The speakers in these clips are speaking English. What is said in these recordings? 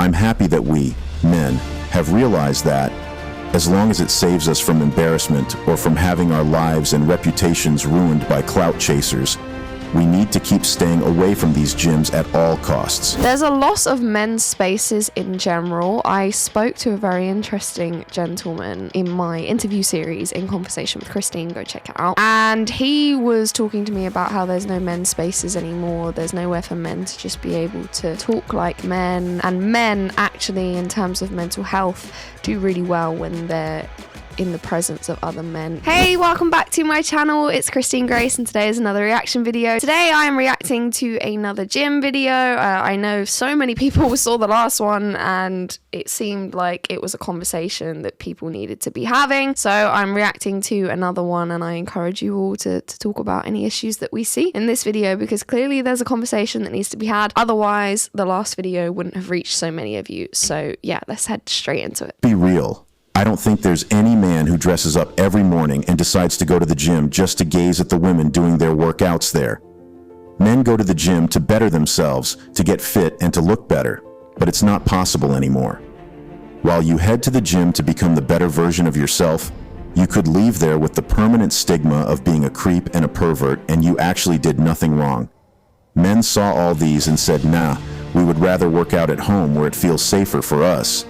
I'm happy that we, men, have realized that, as long as it saves us from embarrassment or from having our lives and reputations ruined by clout chasers, we need to keep staying away from these gyms at all costs. There's a loss of men's spaces in general. I spoke to a very interesting gentleman in my interview series in conversation with Christine, go check it out. And he was talking to me about how there's no men's spaces anymore. There's nowhere for men to just be able to talk like men. And men actually, in terms of mental health, do really well when they're in the presence of other men. Hey, welcome back to my channel. It's Christine Grace and today is another reaction video. Today I am reacting to another gym video. I know so many people saw the last one and it seemed like it was a conversation that people needed to be having. So I'm reacting to another one and I encourage you all to talk about any issues that we see in this video because clearly there's a conversation that needs to be had. Otherwise, the last video wouldn't have reached so many of you. So yeah, let's head straight into it. Be real. I don't think there's any man who dresses up every morning and decides to go to the gym just to gaze at the women doing their workouts there. Men go to the gym to better themselves, to get fit and to look better, but it's not possible anymore. While you head to the gym to become the better version of yourself, you could leave there with the permanent stigma of being a creep and a pervert and you actually did nothing wrong. Men saw all these and said, nah, we would rather work out at home where it feels safer for us.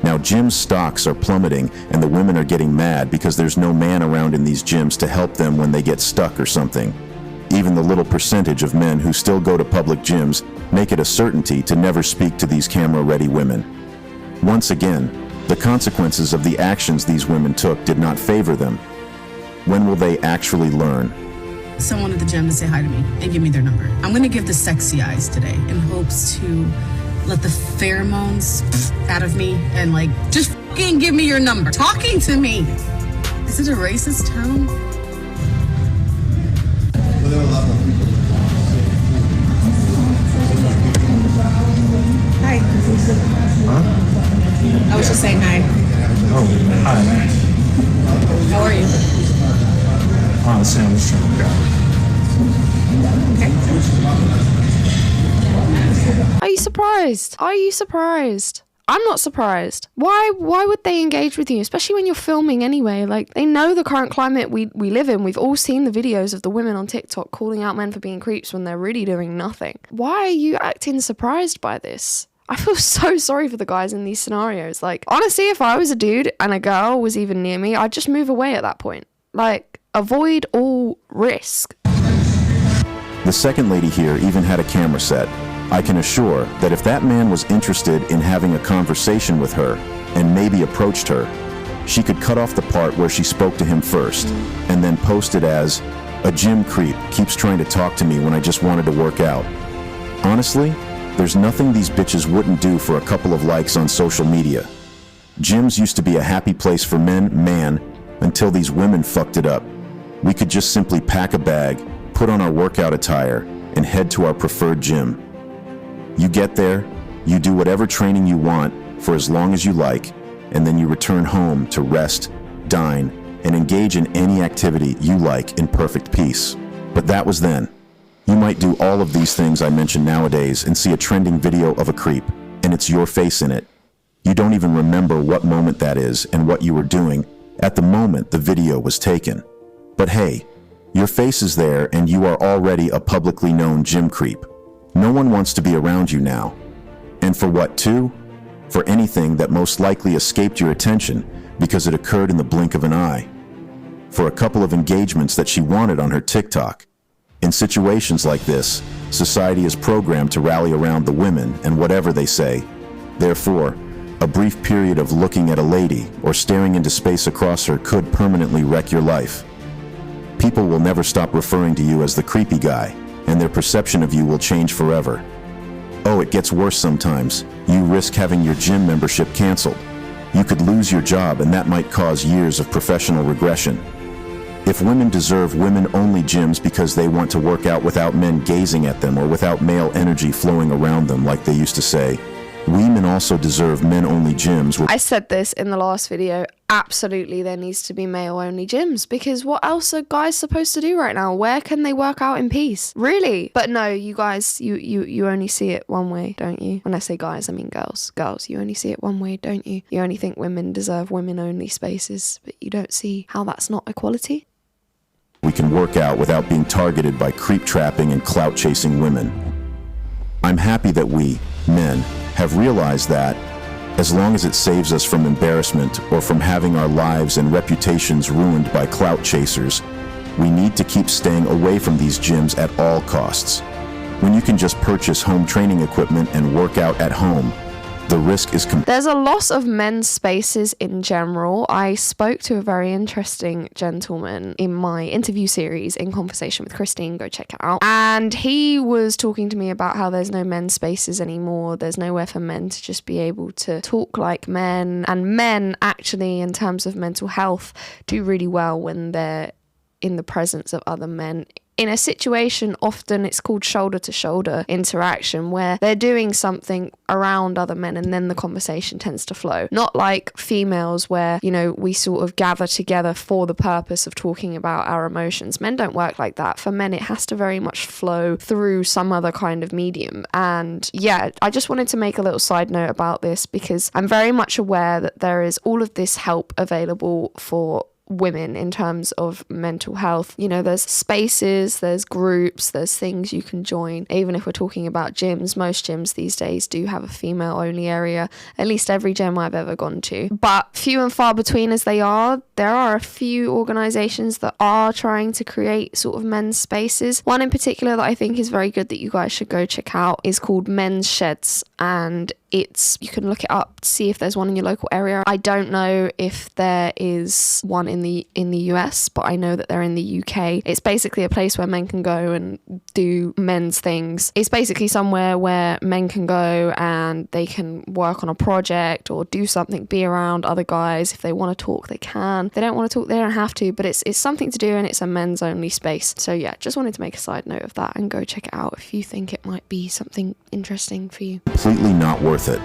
Now gym stocks are plummeting and the women are getting mad because there's no man around in these gyms to help them when they get stuck or something. Even the little percentage of men who still go to public gyms make it a certainty to never speak to these camera-ready women. Once again, the consequences of the actions these women took did not favor them. When will they actually learn? Someone at the gym to say hi to me and give me their number. I'm gonna give the sexy eyes today in hopes to let the pheromones out of me and like, just fucking give me your number. Talking to me. Is it a racist tone? Hi. Huh? I was just saying hi. Oh, hi. How are you? Honestly, I'm just trying to go. Okay. Are you surprised? Are you surprised? I'm not surprised. Why would they engage with you, especially when you're filming anyway? Like, they know the current climate we live in. We've all seen the videos of the women on TikTok calling out men for being creeps when they're really doing nothing. Why are you acting surprised by this? I feel so sorry for the guys in these scenarios. Like, honestly, if I was a dude and a girl was even near me, I'd just move away at that point. Like, avoid all risk. The second lady here even had a camera set. I can assure that if that man was interested in having a conversation with her and maybe approached her, she could cut off the part where she spoke to him first and then post it as, a gym creep keeps trying to talk to me when I just wanted to work out. Honestly, there's nothing these bitches wouldn't do for a couple of likes on social media. Gyms used to be a happy place for men, until these women fucked it up. We could just simply pack a bag, put on our workout attire, and head to our preferred gym. You get there, you do whatever training you want for as long as you like, and then you return home to rest, dine, and engage in any activity you like in perfect peace. But that was then. You might do all of these things I mentioned nowadays and see a trending video of a creep, and it's your face in it. You don't even remember what moment that is and what you were doing at the moment the video was taken. But hey, your face is there and you are already a publicly known gym creep. No one wants to be around you now. And for what too? For anything that most likely escaped your attention because it occurred in the blink of an eye. For a couple of engagements that she wanted on her TikTok. In situations like this, society is programmed to rally around the women and whatever they say. Therefore, a brief period of looking at a lady or staring into space across her could permanently wreck your life. People will never stop referring to you as the creepy guy, and their perception of you will change forever. Oh, it gets worse sometimes. You risk having your gym membership canceled. You could lose your job and that might cause years of professional regression. If women deserve women-only gyms because they want to work out without men gazing at them or without male energy flowing around them like they used to say, women also deserve men-only gyms. I said this in the last video. absolutely there needs to be male only gyms, because what else are guys supposed to do right now? Where can they work out in peace? Really? But no, you guys, you only see it one way, don't you? When I say guys, I mean girls. Girls, you only see it one way, don't you? You only think women deserve women only spaces, but you don't see how that's not equality. We can work out without being targeted by creep trapping and clout chasing women. I'm happy that we, men, have realized that as long as it saves us from embarrassment or from having our lives and reputations ruined by clout chasers, we need to keep staying away from these gyms at all costs. When you can just purchase home training equipment and work out at home, the risk is There's a loss of men's spaces in general. I spoke to a very interesting gentleman in my interview series in conversation with Christine. Go check it out. And he was talking to me about how there's no men's spaces anymore. There's nowhere for men to just be able to talk like men. And men actually, in terms of mental health, do really well when they're in the presence of other men. In a situation, often it's called shoulder-to-shoulder interaction, where they're doing something around other men and then the conversation tends to flow. Not like females where, you know, we sort of gather together for the purpose of talking about our emotions. Men don't work like that. For men, it has to very much flow through some other kind of medium. And yeah, I just wanted to make a little side note about this because I'm very much aware that there is all of this help available for women in terms of mental health. You know, there's spaces, there's groups, there's things you can join. Even if we're talking about gyms, most gyms these days do have a female only area, at least every gym I've ever gone to. But few and far between as they are, there are a few organizations that are trying to create sort of men's spaces. One in particular that I think is very good that you guys should go check out is called Men's Sheds, and you can look it up to see if there's one in your local area. I don't know if there is one in the US, but I know that they're in the UK. It's basically a place where men can go and do men's things. It's basically somewhere where men can go and they can work on a project or do something, be around other guys. If they want to talk, they can. If they don't want to talk, they don't have to, but it's something to do and it's a men's only space. So yeah, just wanted to make a side note of that and go check it out if you think it might be something interesting for you. completely not worth it.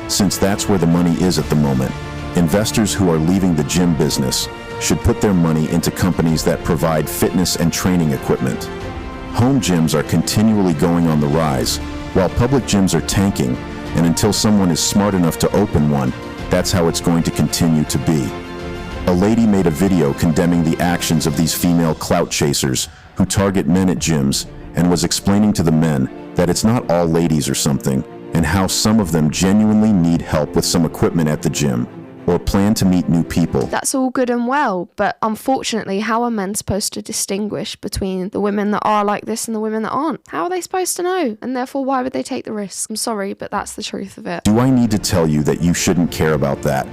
Since that's where the money is at the moment, investors who are leaving the gym business should put their money into companies that provide fitness and training equipment. Home gyms are continually going on the rise, while public gyms are tanking, and until someone is smart enough to open one, that's how it's going to continue to be. A lady made a video condemning the actions of these female clout chasers who target men at gyms and was explaining to the men that it's not all ladies or something, and how some of them genuinely need help with some equipment at the gym or plan to meet new people. That's all good and well, but unfortunately, how are men supposed to distinguish between the women that are like this and the women that aren't? How are they supposed to know? And therefore, why would they take the risk? I'm sorry, but that's the truth of it. Do I need to tell you that you shouldn't care about that?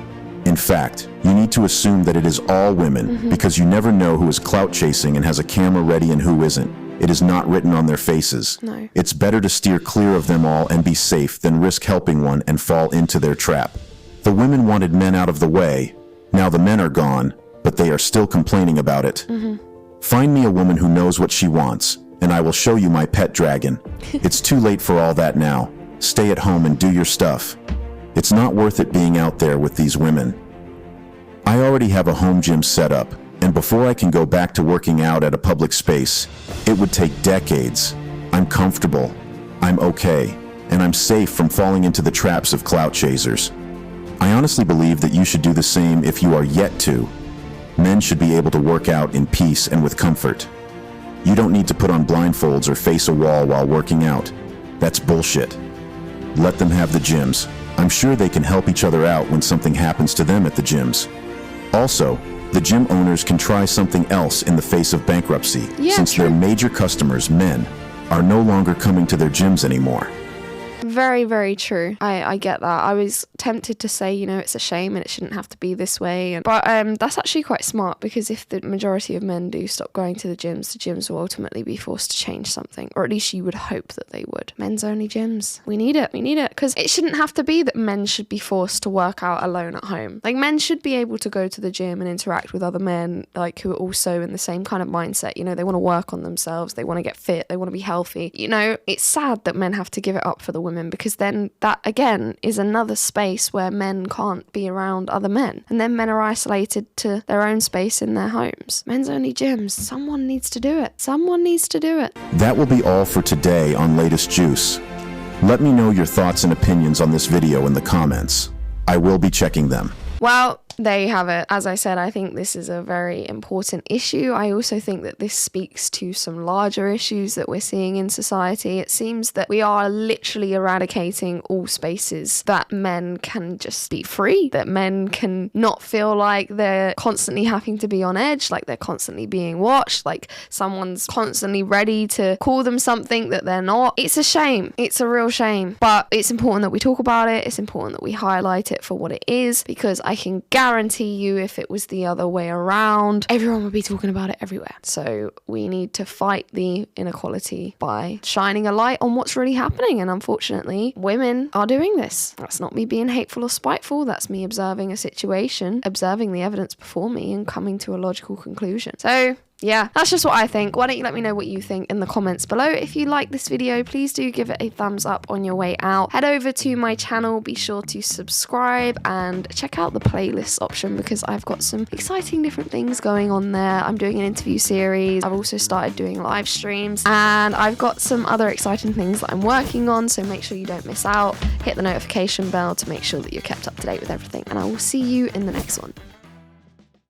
In fact, you need to assume that it is all women because you never know who is clout chasing and has a camera ready and who isn't. It is not written on their faces. No. It's better to steer clear of them all and be safe than risk helping one and fall into their trap. The women wanted men out of the way. Now the men are gone, but they are still complaining about it. Find me a woman who knows what she wants, and I will show you my pet dragon. It's too late for all that now. Stay at home and do your stuff. It's not worth it being out there with these women. I already have a home gym set up, and before I can go back to working out at a public space, it would take decades. I'm comfortable, I'm okay, and I'm safe from falling into the traps of clout chasers. I honestly believe that you should do the same if you are yet to. Men should be able to work out in peace and with comfort. You don't need to put on blindfolds or face a wall while working out. That's bullshit. Let them have the gyms. I'm sure they can help each other out when something happens to them at the gyms. Also, the gym owners can try something else in the face of bankruptcy, since their major customers, men, are no longer coming to their gyms anymore. Very, very true. I get that. I was tempted to say, you know, it's a shame and it shouldn't have to be this way. But that's actually quite smart, because if the majority of men do stop going to the gyms will ultimately be forced to change something. Or at least you would hope that they would. Men's only gyms. We need it. We need it. Because it shouldn't have to be that men should be forced to work out alone at home. Like, men should be able to go to the gym and interact with other men, like, who are also in the same kind of mindset. You know, they want to work on themselves. They want to get fit. They want to be healthy. You know, it's sad that men have to give it up for the women women, because then that again is another space where men can't be around other men, and then men are isolated to their own space in their homes. Men's only gyms. Someone needs to do it. Someone needs to do it. That will be all for today on Latest Juice. Let me know your thoughts and opinions on this video in the comments. I will be checking them. Well, there you have it. As I said, I think this is a very important issue. I also think that this speaks to some larger issues that we're seeing in society. It seems that we are literally eradicating all spaces that men can just be free, that men can not feel like they're constantly having to be on edge, like they're constantly being watched, like someone's constantly ready to call them something that they're not. It's a shame. It's a real shame. But it's important that we talk about it. It's important that we highlight it for what it is, because I can guarantee you if it was the other way around, everyone would be talking about it everywhere. So we need to fight the inequality by shining a light on what's really happening. And unfortunately, women are doing this. That's not me being hateful or spiteful. That's me observing a situation, observing the evidence before me and coming to a logical conclusion. So yeah, that's just what I think. Why don't you let me know what you think in the comments below. If you like this video, please do give it a thumbs up on your way out. Head over to my channel, be sure to subscribe and check out the playlist option, because I've got some exciting different things going on there. I'm doing an interview series. I've also started doing live streams, and I've got some other exciting things that I'm working on, so make sure you don't miss out. Hit the notification bell to make sure that you're kept up to date with everything, and I will see you in the next one.